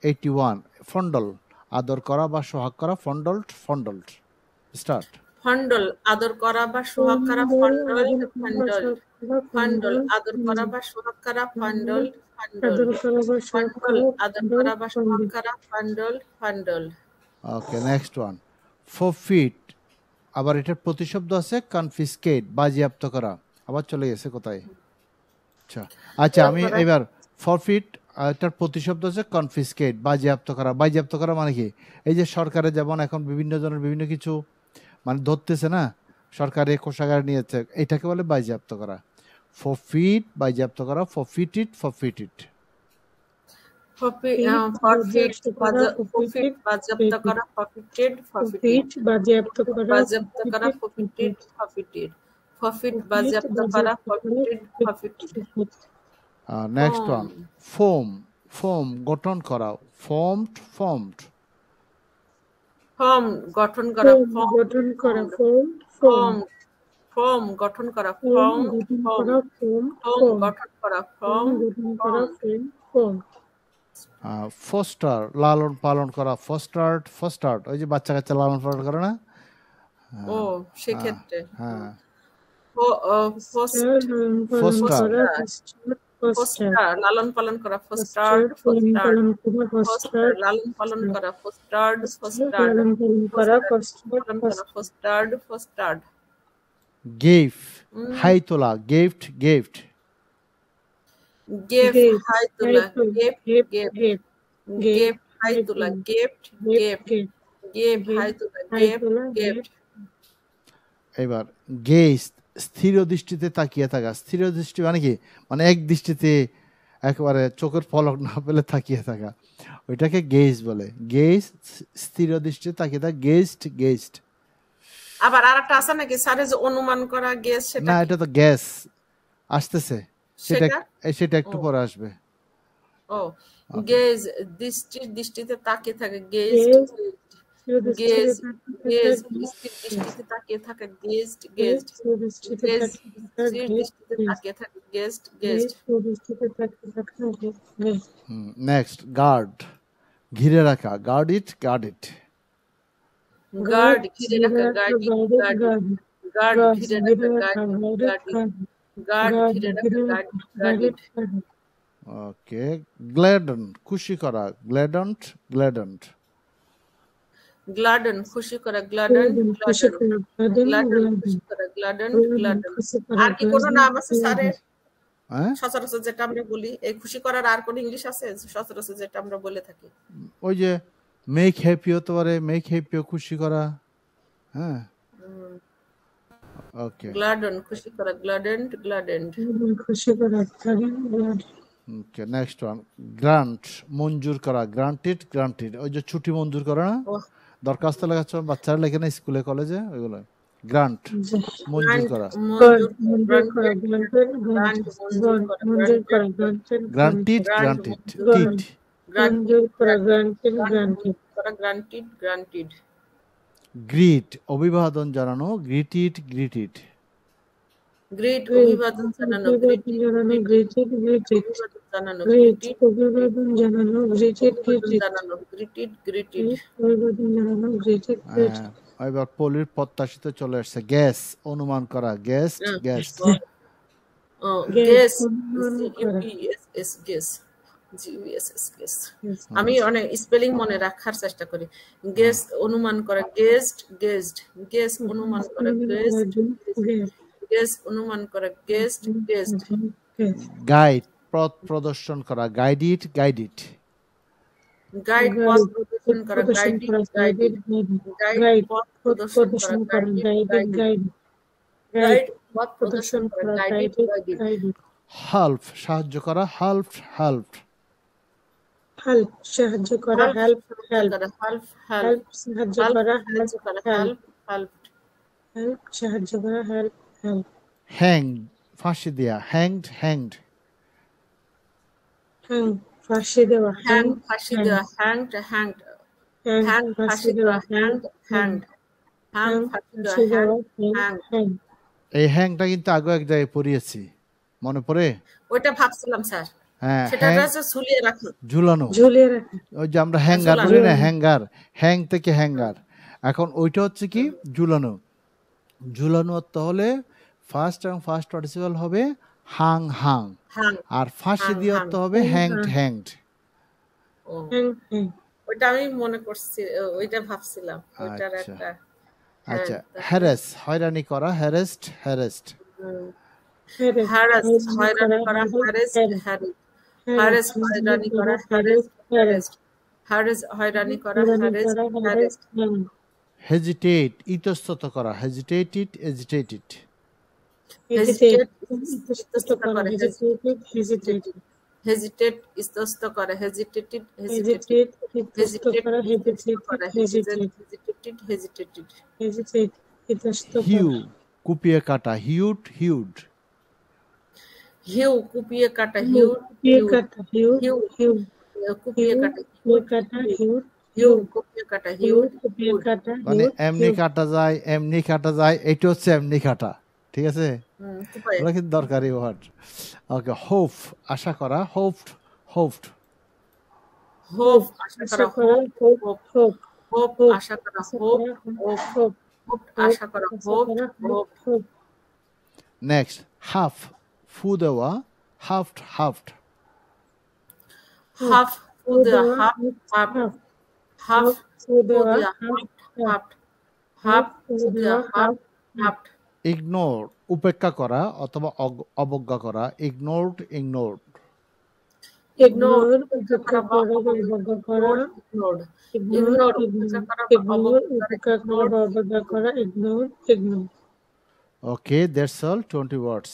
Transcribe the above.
81 ফন্ডল আদর করা বা সোহাগ করা ফন্ডল্ড স্টার্ট ফন্ডল আদর করা বা সোহাগ করা ফন্ডল ফন্ডল আদর করা বা সোহাগ করা ফন্ডল ফন্ডল আদর করা বা সোহাগ করা ফন্ডল ওকে নেক্সট ওয়ান ফরফিট আবার এটার প্রতিশব্দ আছে কনফিসকেট বাজেয়াপ্ত করা আবার চলে গেছে কোথায় আচ্ছা আমি এবার ফরফিট এটার প্রতিশব্দ আছে কনফিসকেট বাজেয়াপ্ত করা মানে কি এই যে সরকারে যেমন এখন বিভিন্ন জনের বিভিন্ন কিছু মানে ধরতেছে না সরকারে কোষাগার নিয়েছে এটাকে বলে বাজেয়াপ্ত করা ফরফিট বাজেয়াপ্ত করা ফরফিটেড ফরফিট বাজেয়াপ্ত করা ফরফিটেড বাজেয়াপ্ত করা ফরফিট বাজেয়াপ্ত করা ফরফিটেড নেক্সট ওয়ান ফোম গঠন করা ফর্মড ফর্ম গঠন করা ফর্ম গঠন করা ফস্টার লালন পালন করা ফস্টার্ড ওই যে বাচ্চা কাচ্চা লালন পালন করে না ও সেক্ষেত্রে হ্যাঁ ফস্টার লালন পালন করা লালন পালন করা ফস্টার্ড গিফট হাই তোলা গিফট হাই তোলা হাই তোলা গিফট এবার গেজ স্থির দৃষ্টিতে তাকিয়ে থাকা স্থির দৃষ্টি মানে কি মানে এক দৃষ্টিতে একেবারে চোখের পলক না পেলে তাকিয়ে থাকা ওইটাকে গেজ বলে গেজ স্থির দৃষ্টিতে তাকিয়ে থাকা গেজড আবার আরেকটা আছে নাকি স্যারে যে অনুমান করা গেজ সেটা না এটা তো গ্যাস আসতেছে সেটা একটু পরে আসবে ও গেজ দৃষ্টিতে তাকিয়ে থাকে গেজড দৃষ্টিতে তাকিয়ে থাকে নেক্সট গার্ড ঘিরে রাখা গার্ড ইট ঘিরে রাখা গার্ড ওকে গ্ল্যাডন খুশি করা গ্ল্যাডন্ট গ্লাডন খুশি করা গ্লাডন খুশি করা আর কি কোনো নাম আছে স্যারের সচরাচর যেটা আমরা বলি এই খুশি করার আর কোন ইংলিশ আছে সচরাচর যেটা আমরা বলে থাকি ওই যে মেক হ্যাপি হতে পারে মেক হ্যাপি খুশি করা হ্যাঁ ওকে গ্লাডন খুশি করা গ্লাডেন খুশি করা ওকে নেক্সট ওয়ান গ্রান্ট মঞ্জুর করা গ্রান্টেড ওই যে ছুটি মঞ্জুর করা না দরখাস্ত লেখাচ্ছ বাচ্চারা লেখে না স্কুলে কলেজে ওইগুলো গ্রান্ট মঞ্জুর করা গ্রান্টেড গ্রিট অভিবাদন জানানো গ্রিটেড গ্রিট অভিবাদন জানানো এবার পলির প্রত্যাশিত চলে আসছে গ্যাস অনুমান করা গ্যাস আমি অনেক স্পেলিং মনে রাখার চেষ্টা করি গেস অনুমান করা গেস অনুমান করা গেস অনুমান করা গাইড পথ প্রদর্শন করা গাইড পথ প্রদর্শন করা গাইড পথ প্রদর্শন করা গাইড পথ প্রদর্শন করা হেল্প সাহায্য করা হেল্প সাহায্য করা হেল্প সাহায্য করা সাহায্য করা হেল্প হ্যাং ফাঁসি দেয়া হ্যাংড ফাঁসি দেওয়া ফাঁসি দেওয়া ফাঁসি দেওয়া এই হ্যাংটা কিন্তু আগে এক জায়গায় পড়িয়েছি মনে পড়ে ওইটা ভাবছিলাম স্যার হ্যাঁ সেটা হ্যাং হচ্ছে ঝুলিয়ে রাখা। ঝুলানো, ঝুলিয়ে রাখা। ওই যে আমরা হ্যাঙ্গার ঝুলানো। বলি না, হ্যাঙ্গার, হ্যাং থেকে হ্যাঙ্গার। এখন ওইটা হচ্ছে কি ঝুলানো। ঝুলানো অর্থ হলে ফার্স্ট এবং ফার্স্ট পার্টিসিপাল হবে হাং হাং, হাং আর ফার্স্ট হাং দিয়ে হাং। অর্থ হবে হ্যাংড হ্যাংড। ও হ্যাং হ্যাং। ওইটা আমি মনে করছি, ওইটা ভাবছিলাম ওইটার আচ্ছা একটা। আচ্ছা, তারপরে হ্যারেস হয়রানি করা, হ্যারেস্ট হ্যারেস্ট। হ্যারাস হয়রানি করা, হ্যারেস্ট হ্যারেস্ট, হ্যারেস হয়রানি করা, হ্যারেস্ট হ্যারেস্ট, হ্যারেস হয়রানি করা, হ্যারেস্ট হ্যারেস্ট। হেজিটেট ইতস্তত করা, হেজিটেটেড এজিটেটেড। হেজিটেট ইতস্ত করে, হেজিটেট ইতস্ত করে, হেজিটেটেড হেজিটেটেড, হেজিটেট করে, হেজিটেটেড হেজিটেটেড। হিউ কুপিয়ে কাটা, হিউড হিউড। হিউ কুপিয়ে কাটা, হিউ হিউ হিউ কুপিয়ে কাটা, হিউ কুপিয়ে কাটা, হিউ মানে এমনি কাটা যায়, এমনি কাটা যায়, এটা হচ্ছে এমনি কাটা। ঠিক আছে, ওগুলো কিন্তু দরকারি ওয়ার্ড। ওকে, হোপ আশা করা, হোপড হোপড। হোপ আশা করা, হোপ হোপ হোপ আশা করা, হোপ হোপ হোপ আশা করা, হোপ হোপ। নেক্সট, হাফ ফু দেওয়া, হাফড হাফড। হাফ ফু দেওয়া, হাফ হাফ, হাফ ফু দেওয়া, হাফ হাফ, হাফ ফু দেওয়া, হাফ হাফ। ইগনোর উপেক্ষা করা অথবা অবজ্ঞা করা, ইগনোরড ইগনোরড। ইগনোর উপেক্ষা করা বা অবজ্ঞা করা, ইগনোরড। ইগনোর উপেক্ষা করা বা অবজ্ঞা করা, ignore. Okay, that's all 20 words.